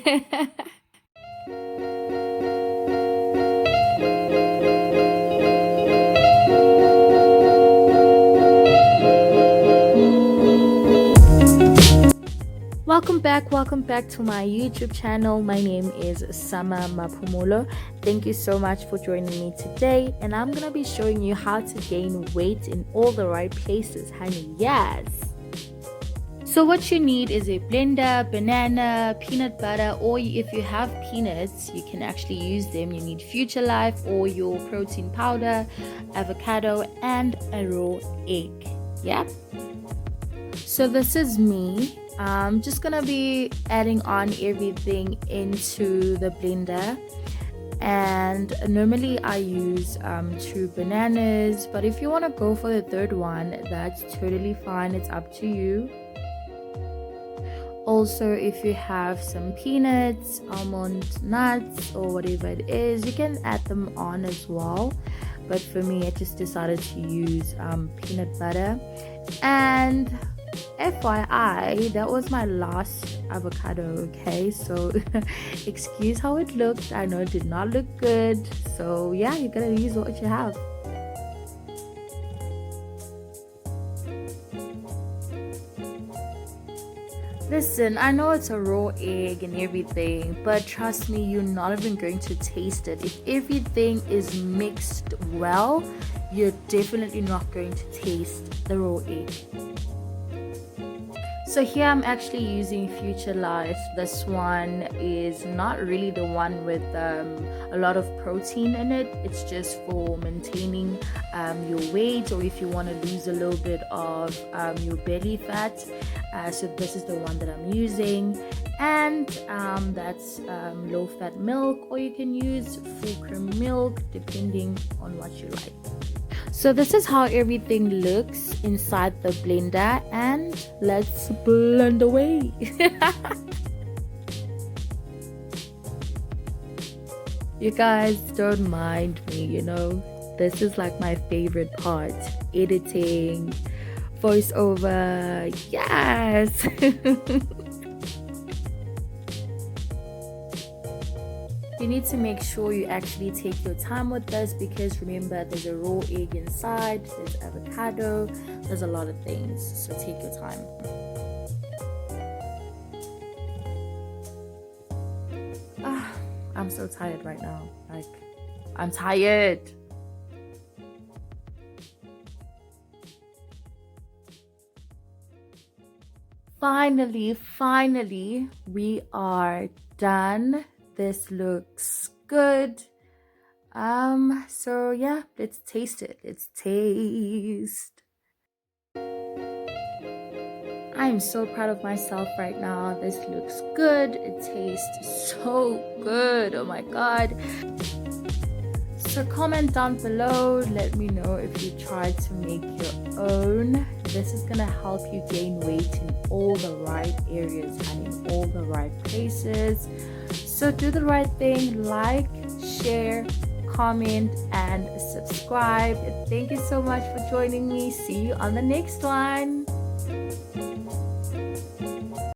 welcome back to my YouTube channel. My name is Sama Mapumulo. Thank you so much for joining me today, and I'm gonna be showing you how to gain weight in all the right places, honey. Yes. So what you need is a blender, banana, peanut butter, or if you have peanuts, you can actually use them. You need Future Life or your protein powder, avocado, and a raw egg. Yeah. So this is me. I'm just gonna be adding on everything into the blender, and normally I use 2 bananas, but if you want to go for the third one, that's totally fine. It's up to you. Also, if you have some peanuts, almond nuts, or whatever it is, you can add them on as well. But for me, I just decided to use peanut butter. And FYI, that was my last avocado, okay? So excuse how it looked. I know it did not look good. So yeah, you gotta use what you have. Listen, I know it's a raw egg and everything, but trust me, you're not even going to taste it. If everything is mixed well, you're definitely not going to taste the raw egg. So here I'm actually using Future Life. This one is not really the one with a lot of protein in it. It's just for maintaining your weight, or if you want to lose a little bit of your belly fat. So this is the one that I'm using, and that's low fat milk, or you can use full cream milk depending on what you like. So this is how everything looks inside the blender, and let's blend away. You guys don't mind me, you know, this is like my favorite part, editing, voiceover. Yes. You need to make sure you actually take your time with this, because remember, there's a raw egg inside, there's avocado, there's a lot of things, so take your time. I'm so tired right now. Like, I'm tired. Finally, we are done. This looks good. So yeah, let's taste it. Let's taste. I'm so proud of myself right now. This looks good. It tastes so good. Oh my god. So comment down below, let me know if you tried to make your own. This is gonna help you gain weight in all the right areas and in all the right places. So do the right thing, like, share, comment, and subscribe. Thank you so much for joining me. See you on the next one.